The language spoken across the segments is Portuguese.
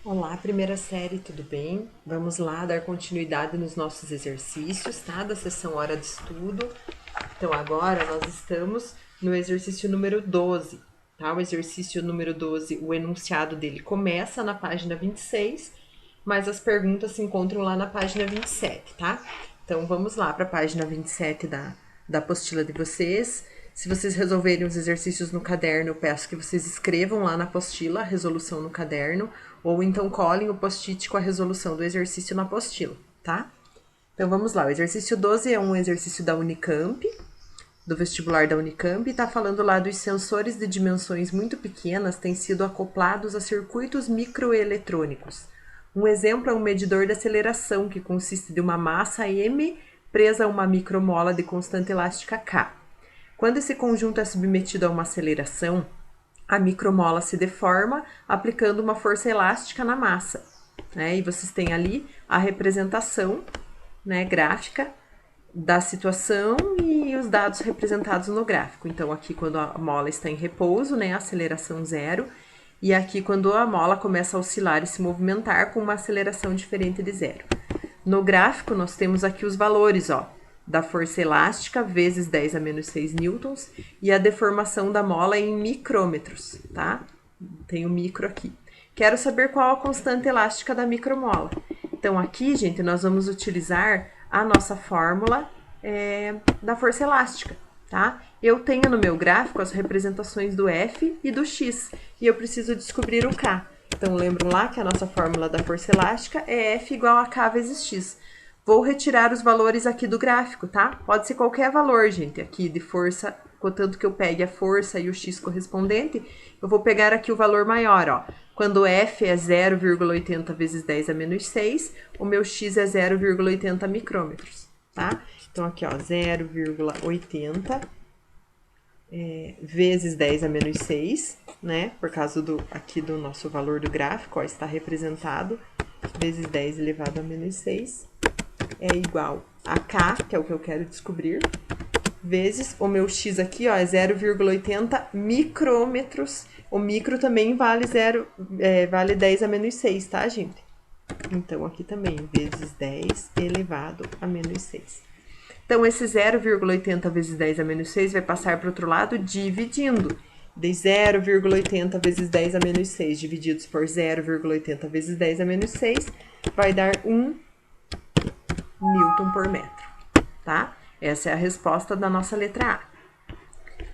Olá, primeira série, tudo bem? Vamos lá dar continuidade nos nossos exercícios, tá? Da sessão Hora de Estudo. Então, agora nós estamos no exercício número 12, tá? O exercício número 12, o enunciado dele começa na página 26, mas as perguntas se encontram lá na página 27, tá? Então, vamos lá para a página 27 da apostila de vocês. Se vocês resolverem os exercícios no caderno, eu peço que vocês escrevam lá na apostila a resolução no caderno, ou então colhem o post-it com a resolução do exercício na apostila, tá? Então vamos lá, o exercício 12 é um exercício da Unicamp, do vestibular da Unicamp, e está falando lá dos sensores de dimensões muito pequenas têm sido acoplados a circuitos microeletrônicos. Um exemplo é um medidor de aceleração, que consiste de uma massa M presa a uma micromola de constante elástica K. Quando esse conjunto é submetido a uma aceleração, a micromola se deforma aplicando uma força elástica na massa, né? E vocês têm ali a representação, né, gráfica da situação e os dados representados no gráfico. Então, aqui quando a mola está em repouso, né, aceleração zero, e aqui quando a mola começa a oscilar e se movimentar com uma aceleração diferente de zero. No gráfico, nós temos aqui os valores, ó, da força elástica vezes 10 a menos 6 newtons e a deformação da mola em micrômetros, tá? Tem o micro aqui. Quero saber qual a constante elástica da micromola. Então, aqui, gente, nós vamos utilizar a nossa fórmula da força elástica, tá? Eu tenho no meu gráfico as representações do F e do X, e eu preciso descobrir o K. Então, lembram lá que a nossa fórmula da força elástica é F igual a K vezes X. Vou retirar os valores aqui do gráfico, tá? Pode ser qualquer valor, gente, aqui de força, contanto que eu pegue a força e o X correspondente, eu vou pegar aqui o valor maior, ó. Quando F é 0,80 vezes 10 a menos 6, o meu X é 0,80 micrômetros, tá? Então, aqui, ó, 0,80 vezes 10 a menos 6, né? Por causa aqui do nosso valor do gráfico, ó, está representado, vezes 10 elevado a menos 6, é igual a K, que é o que eu quero descobrir, vezes o meu X aqui, ó, é 0,80 micrômetros. O micro também vale, vale 10 a menos 6, tá, gente? Então, aqui também, vezes 10 elevado a menos 6. Então, esse 0,80 vezes 10 a menos 6 vai passar para o outro lado dividindo. De 0,80 vezes 10 a menos 6 divididos por 0,80 vezes 10 a menos 6 vai dar 1 Newton por metro, tá? Essa é a resposta da nossa letra A.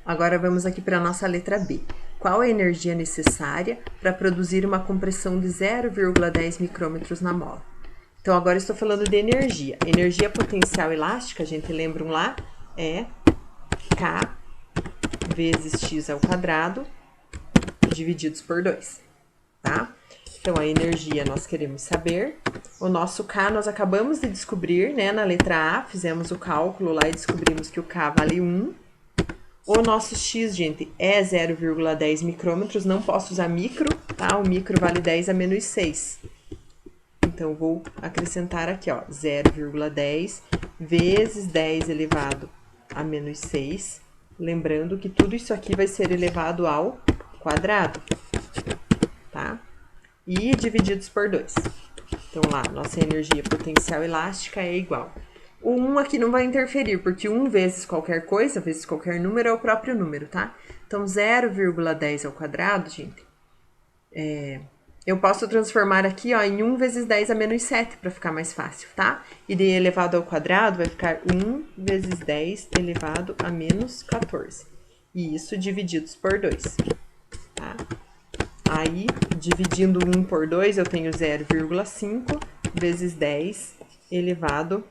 Agora vamos aqui para a nossa letra B. Qual a energia necessária para produzir uma compressão de 0,10 micrômetros na mola? Então, agora estou falando de energia. Energia potencial elástica, a gente lembra lá, é K vezes X ao quadrado divididos por 2, tá? Então, a energia nós queremos saber. O nosso K nós acabamos de descobrir, né? Na letra A, fizemos o cálculo lá e descobrimos que o K vale 1. O nosso X, gente, é 0,10 micrômetros. Não posso usar micro, tá? O micro vale 10 a menos 6. Então, vou acrescentar aqui, ó, 0,10 vezes 10 elevado a menos 6. Lembrando que tudo isso aqui vai ser elevado ao quadrado, tá? E divididos por 2. Então, lá, nossa energia potencial elástica é igual. O 1 aqui não vai interferir, porque 1 vezes qualquer coisa, vezes qualquer número, é o próprio número, tá? Então, 0,10 ao quadrado, gente, eu posso transformar aqui, ó, em 1 vezes 10 a menos 7, para ficar mais fácil, tá? E de elevado ao quadrado vai ficar 1 vezes 10 elevado a menos 14. E isso divididos por 2, tá? Aí, dividindo 1 por 2, eu tenho 0,5 vezes 10 elevado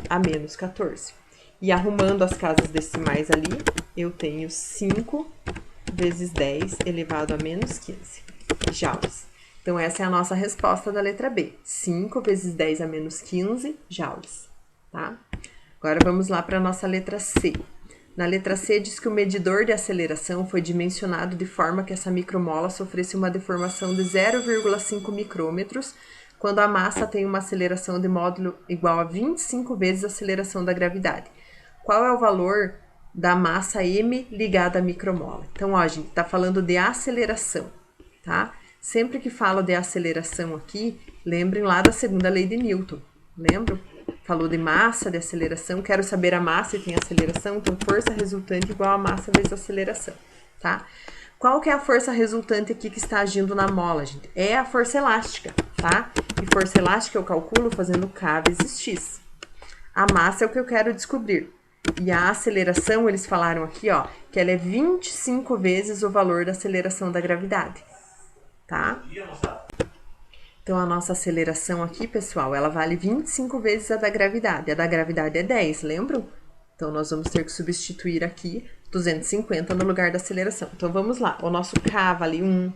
a menos 14. E arrumando as casas decimais ali, eu tenho 5 vezes 10 elevado a menos 15 joules. Então, essa é a nossa resposta da letra B. 5 vezes 10 a menos 15 joules, tá? Agora, vamos lá para a nossa letra C. Na letra C, diz que o medidor de aceleração foi dimensionado de forma que essa micromola sofresse uma deformação de 0,5 micrômetros quando a massa tem uma aceleração de módulo igual a 25 vezes a aceleração da gravidade. Qual é o valor da massa M ligada à micromola? Então, ó, a gente tá falando de aceleração, tá? Sempre que falo de aceleração aqui, lembrem lá da segunda lei de Newton. Lembram? Falou de massa, de aceleração. Quero saber a massa e tem aceleração. Então, força resultante igual a massa vezes aceleração, tá? Qual que é a força resultante aqui que está agindo na mola, gente? É a força elástica, tá? E força elástica eu calculo fazendo K vezes X. A massa é o que eu quero descobrir. E a aceleração, eles falaram aqui, ó, que ela é 25 vezes o valor da aceleração da gravidade, tá? Então, a nossa aceleração aqui, pessoal, ela vale 25 vezes a da gravidade. A da gravidade é 10, lembram? Então, nós vamos ter que substituir aqui 250 no lugar da aceleração. Então, vamos lá. O nosso K vale 1.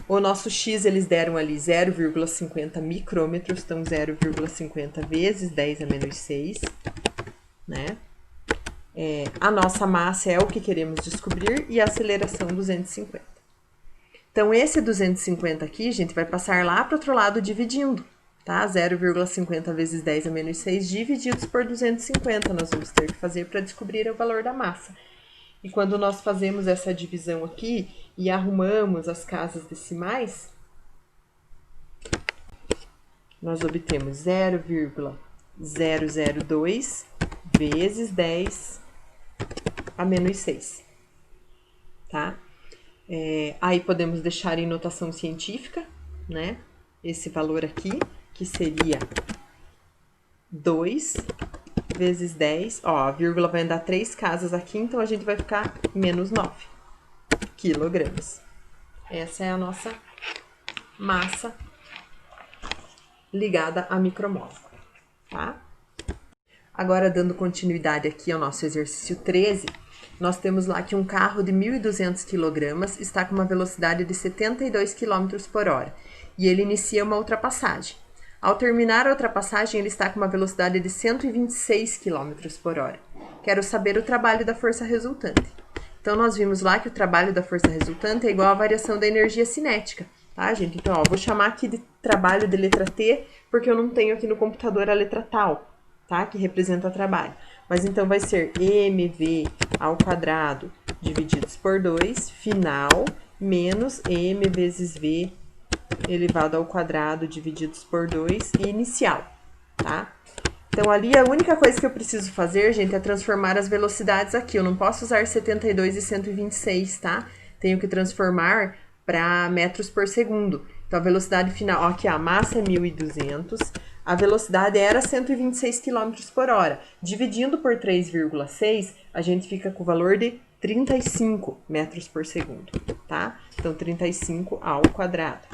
O nosso X, eles deram ali 0,50 micrômetros. Então, 0,50 vezes 10 a menos 6, né? A nossa massa é o que queremos descobrir e a aceleração 250. Então, esse 250 aqui, gente, vai passar lá para o outro lado dividindo, tá? 0,50 vezes 10 a menos 6 divididos por 250, nós vamos ter que fazer para descobrir o valor da massa. E quando nós fazemos essa divisão aqui e arrumamos as casas decimais, nós obtemos 0,002 vezes 10 a menos 6, tá? Aí podemos deixar em notação científica, né? Esse valor aqui, que seria 2 vezes 10. Ó, a vírgula vai andar 3 casas aqui, então a gente vai ficar menos 9 quilogramas. Essa é a nossa massa ligada a micromol, tá? Agora, dando continuidade aqui ao nosso exercício 13, nós temos lá que um carro de 1.200 kg está com uma velocidade de 72 km por hora e ele inicia uma ultrapassagem. Ao terminar a ultrapassagem, ele está com uma velocidade de 126 km por hora. Quero saber o trabalho da força resultante. Então, nós vimos lá que o trabalho da força resultante é igual à variação da energia cinética, tá, gente? Então, ó, vou chamar aqui de trabalho de letra T, porque eu não tenho aqui no computador a letra tal, tá? Que representa trabalho. Mas então vai ser mv ao quadrado divididos por 2, final, menos m vezes v elevado ao quadrado divididos por 2 e inicial, tá? Então, ali a única coisa que eu preciso fazer, gente, é transformar as velocidades aqui. Eu não posso usar 72 e 126, tá? Tenho que transformar para metros por segundo. Então, a velocidade final, ó, aqui a massa é 1.200, a velocidade era 126 km por hora. Dividindo por 3,6, a gente fica com o valor de 35 metros por segundo, tá? Então, 35 ao quadrado.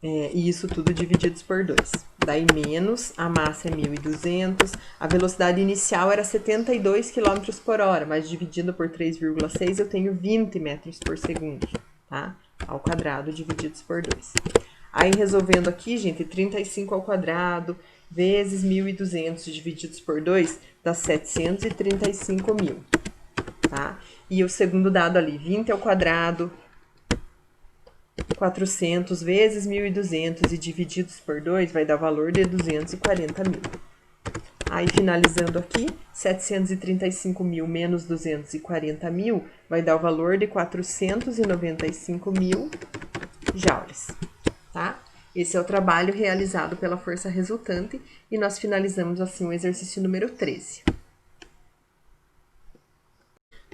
E isso tudo divididos por 2. Daí, menos, a massa é 1.200, a velocidade inicial era 72 km por hora, mas dividindo por 3,6 eu tenho 20 metros por segundo, tá? Ao quadrado divididos por 2. Aí, resolvendo aqui, gente, 35 ao quadrado vezes 1.200 divididos por 2 dá 735.000, tá? E o segundo dado ali, 20 ao quadrado, 400 vezes 1.200 e divididos por 2 vai dar o valor de 240.000. Aí, finalizando aqui, 735.000 menos 240.000 vai dar o valor de 495.000 joules, tá? Esse é o trabalho realizado pela força resultante e nós finalizamos assim o exercício número 13.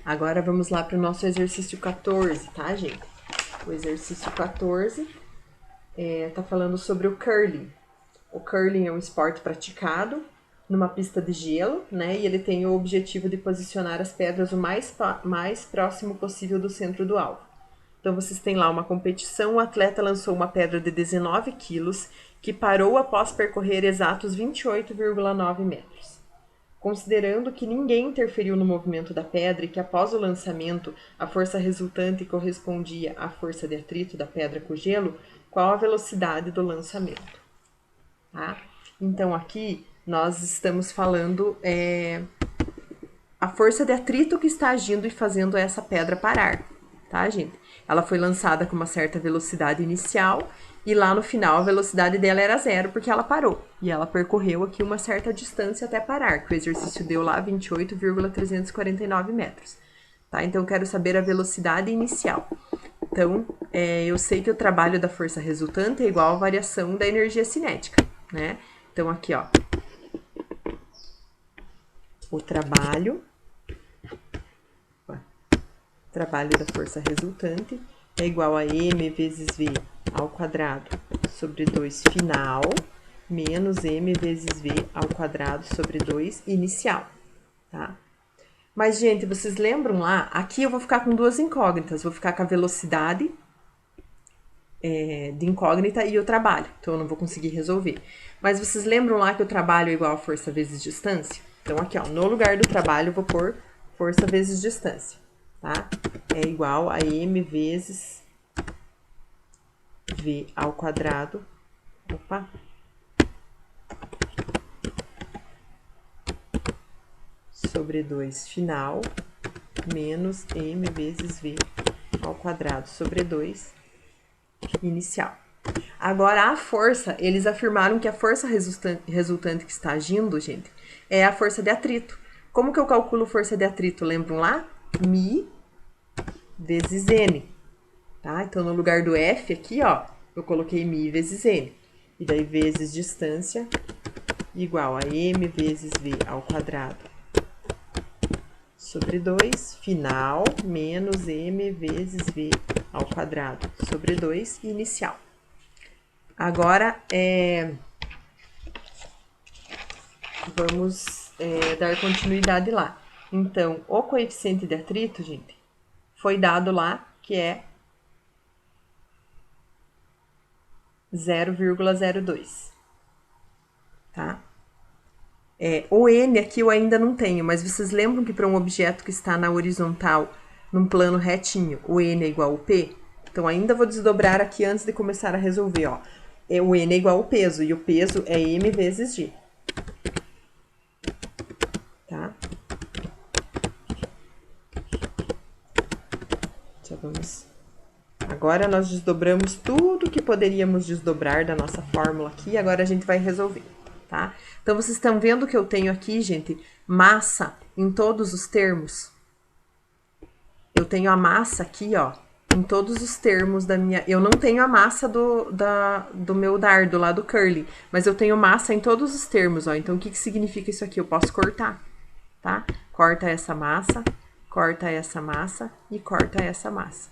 Agora, vamos lá para o nosso exercício 14, tá, gente? O exercício 14 tá falando sobre o curling. O curling é um esporte praticado numa pista de gelo, né? E ele tem o objetivo de posicionar as pedras o mais próximo possível do centro do alvo. Então, vocês têm lá uma competição, o atleta lançou uma pedra de 19 quilos, que parou após percorrer exatos 28,9 metros. Considerando que ninguém interferiu no movimento da pedra e que após o lançamento a força resultante correspondia à força de atrito da pedra com o gelo, qual a velocidade do lançamento? Tá? Então, aqui nós estamos falando a força de atrito que está agindo e fazendo essa pedra parar, tá, gente? Ela foi lançada com uma certa velocidade inicial e lá no final a velocidade dela era 0 porque ela parou. E ela percorreu aqui uma certa distância até parar, que o exercício deu lá 28,349 metros. tá? Então, eu quero saber a velocidade inicial. Então, eu sei que o trabalho da força resultante é igual à variação da energia cinética, né? Então, aqui, ó, o trabalho da força resultante é igual a m vezes v ao quadrado sobre 2 final, menos m vezes v ao quadrado sobre 2 inicial, tá? Mas, gente, vocês lembram lá? Aqui eu vou ficar com duas incógnitas. Vou ficar com a velocidade de incógnita e o trabalho. Então, eu não vou conseguir resolver. Mas vocês lembram lá que o trabalho é igual a força vezes distância? Então, aqui, ó, no lugar do trabalho, eu vou pôr força vezes distância, tá? É igual a m vezes v ao quadrado. Opa! Sobre 2 final, menos m vezes v ao quadrado sobre 2 inicial. Agora, a força, eles afirmaram que a força resultante que está agindo, gente, é a força de atrito. Como que eu calculo força de atrito? Lembram lá? Mi vezes N, tá? Então, no lugar do F aqui, ó, eu coloquei Mi vezes N. E daí, vezes distância, igual a M vezes V ao quadrado sobre 2, final, menos M vezes V ao quadrado sobre 2, inicial. Agora, vamos dar continuidade lá. Então, o coeficiente de atrito, gente, foi dado lá, que é 0,02, tá? O N aqui eu ainda não tenho, mas vocês lembram que para um objeto que está na horizontal, num plano retinho, o N é igual ao P? Então, ainda vou desdobrar aqui antes de começar a resolver, ó. O N é igual ao peso, e o peso é M vezes G. Tá? Já vamos... Agora, nós desdobramos tudo que poderíamos desdobrar da nossa fórmula aqui, agora a gente vai resolver. Tá? Então, vocês estão vendo que eu tenho aqui, gente, massa em todos os termos? Eu tenho a massa aqui, ó, em todos os termos da minha... Eu não tenho a massa do meu dardo lá do curly, mas eu tenho massa em todos os termos, ó. Então, o que significa isso aqui? Eu posso cortar, tá? Corta essa massa e corta essa massa.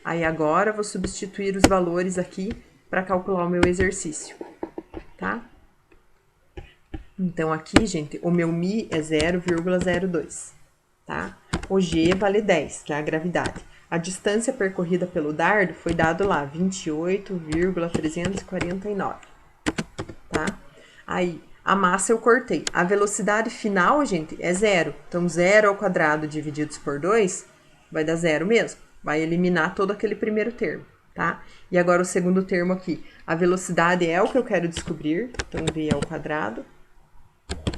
Aí, agora, eu vou substituir os valores aqui para calcular o meu exercício, tá? Então, aqui, gente, o meu Mi é 0,02, tá? O G vale 10, que é a gravidade. A distância percorrida pelo dardo foi dado lá, 28,349, tá? Aí, a massa eu cortei. A velocidade final, gente, é 0. Então, 0 ao quadrado divididos por 2 vai dar 0 mesmo. Vai eliminar todo aquele primeiro termo, tá? E agora, o segundo termo aqui. A velocidade é o que eu quero descobrir. Então, V ao quadrado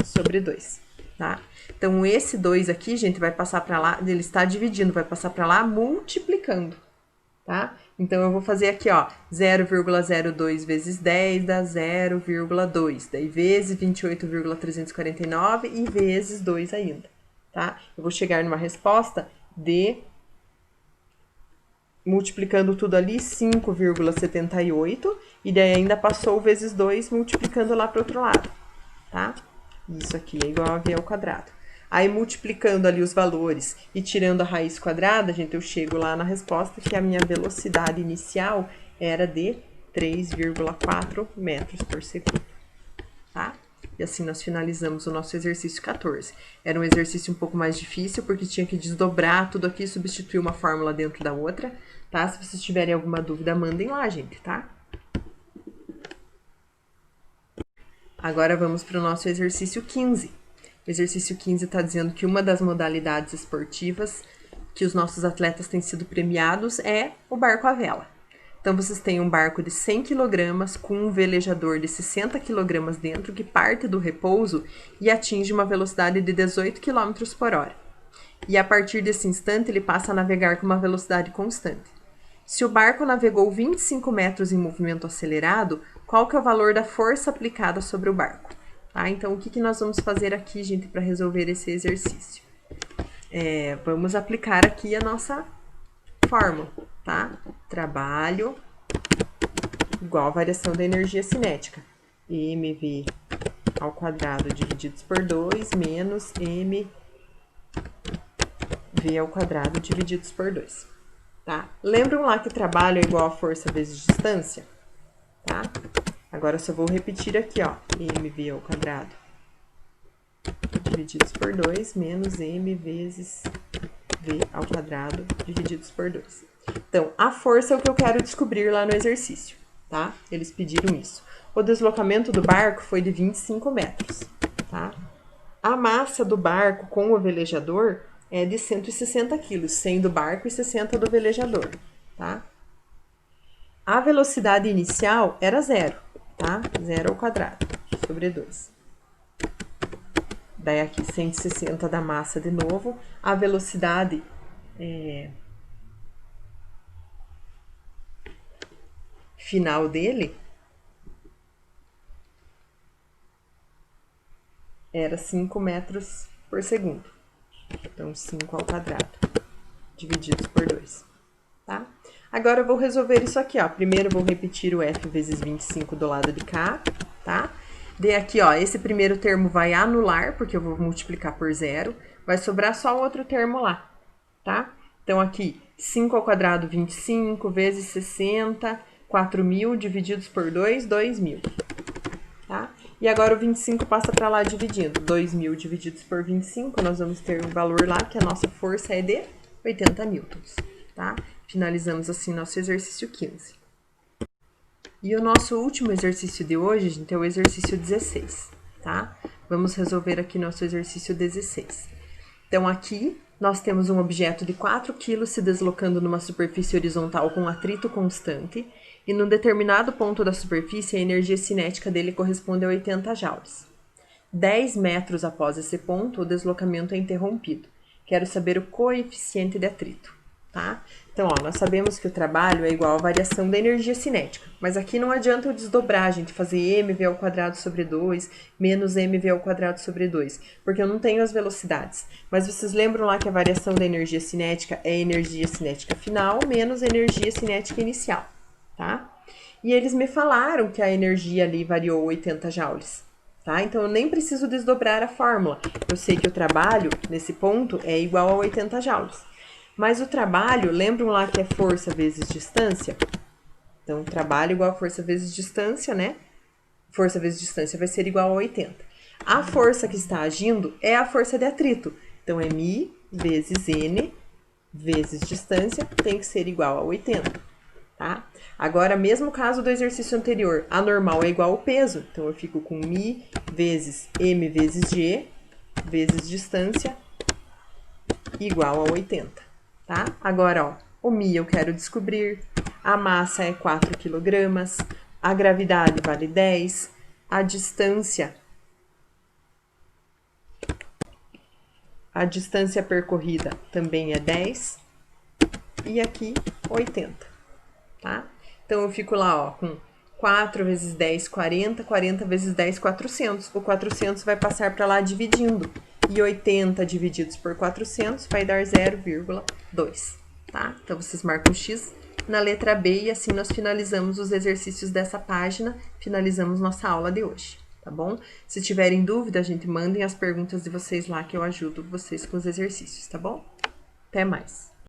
sobre 2, tá? Então, esse 2 aqui, gente, vai passar para lá, ele está dividindo, vai passar para lá multiplicando, tá? Então, eu vou fazer aqui, ó, 0,02 vezes 10 dá 0,2, daí vezes 28,349 e vezes 2 ainda, tá? Eu vou chegar numa resposta de, multiplicando tudo ali, 5,78, e daí ainda passou vezes 2 multiplicando lá para o outro lado, tá? Isso aqui é igual a V ao quadrado. Aí, multiplicando ali os valores e tirando a raiz quadrada, gente, eu chego lá na resposta que a minha velocidade inicial era de 3,4 metros por segundo, tá? E assim nós finalizamos o nosso exercício 14. Era um exercício um pouco mais difícil, porque tinha que desdobrar tudo aqui e substituir uma fórmula dentro da outra, tá? Se vocês tiverem alguma dúvida, mandem lá, gente, tá? Agora, vamos para o nosso exercício 15. O exercício 15 está dizendo que uma das modalidades esportivas que os nossos atletas têm sido premiados é o barco à vela. Então, vocês têm um barco de 100 kg com um velejador de 60 kg dentro que parte do repouso e atinge uma velocidade de 18 km por hora. E a partir desse instante, ele passa a navegar com uma velocidade constante. Se o barco navegou 25 metros em movimento acelerado, qual que é o valor da força aplicada sobre o barco? Tá? Então, o que nós vamos fazer aqui, gente, para resolver esse exercício? vamos aplicar aqui a nossa fórmula, tá? Trabalho igual a variação da energia cinética. mv ao quadrado divididos por 2 menos mv ao quadrado divididos por 2, tá? Lembram lá que trabalho é igual a força vezes distância, tá? Agora eu só vou repetir aqui, ó, mv ao quadrado divididos por 2 menos m vezes v ao quadrado divididos por 2. Então, a força é o que eu quero descobrir lá no exercício, tá? Eles pediram isso. O deslocamento do barco foi de 25 metros, tá? A massa do barco com o velejador é de 160 quilos, 100 do barco e 60 do velejador, tá? A velocidade inicial era 0, tá? 0 ao quadrado sobre 2. Daí aqui 160 da massa de novo. A velocidade final dele era 5 metros por segundo. Então, 5 ao quadrado, divididos por 2, tá? Agora, eu vou resolver isso aqui, ó. Primeiro, eu vou repetir o F vezes 25 do lado de cá, tá? Daí aqui, ó, esse primeiro termo vai anular, porque eu vou multiplicar por 0. Vai sobrar só o outro termo lá, tá? Então, aqui, 5 ao quadrado, 25, vezes 60, 4.000, divididos por 2, 2.000, tá? E agora o 25 passa para lá dividindo. 2.000 divididos por 25, nós vamos ter um valor lá que a nossa força é de 80 newtons, tá? Finalizamos assim nosso exercício 15. E o nosso último exercício de hoje, gente, é o exercício 16, tá? Vamos resolver aqui nosso exercício 16. Então, aqui nós temos um objeto de 4 kg se deslocando numa superfície horizontal com atrito constante, e num determinado ponto da superfície a energia cinética dele corresponde a 80 joules. 10 metros após esse ponto, o deslocamento é interrompido. Quero saber o coeficiente de atrito, tá? Então, ó, nós sabemos que o trabalho é igual à variação da energia cinética, mas aqui não adianta eu desdobrar, gente, fazer mv ao quadrado sobre 2 menos mv ao quadrado sobre 2, porque eu não tenho as velocidades. Mas vocês lembram lá que a variação da energia cinética é energia cinética final menos energia cinética inicial, tá? E eles me falaram que a energia ali variou 80 joules, tá? Então, eu nem preciso desdobrar a fórmula. Eu sei que o trabalho, nesse ponto, é igual a 80 joules. Mas o trabalho, lembram lá que é força vezes distância? Então, trabalho igual a força vezes distância, né? Força vezes distância vai ser igual a 80. A força que está agindo é a força de atrito. Então, é μ vezes n vezes distância tem que ser igual a 80, tá? Agora, mesmo caso do exercício anterior, a normal é igual ao peso. Então, eu fico com μ vezes m vezes g vezes distância igual a 80. Tá? Agora, ó, o μ eu quero descobrir, a massa é 4 kg, a gravidade vale 10, a distância percorrida também é 10 e aqui 80, tá? Então, eu fico lá, ó, com 4 vezes 10, 40, 40 vezes 10, 400. O 400 vai passar para lá dividindo. E 80 divididos por 400 vai dar 0,2, tá? Então, vocês marcam X na letra B e assim nós finalizamos os exercícios dessa página, finalizamos nossa aula de hoje, tá bom? Se tiverem dúvida, a gente mandem as perguntas de vocês lá que eu ajudo vocês com os exercícios, tá bom? Até mais!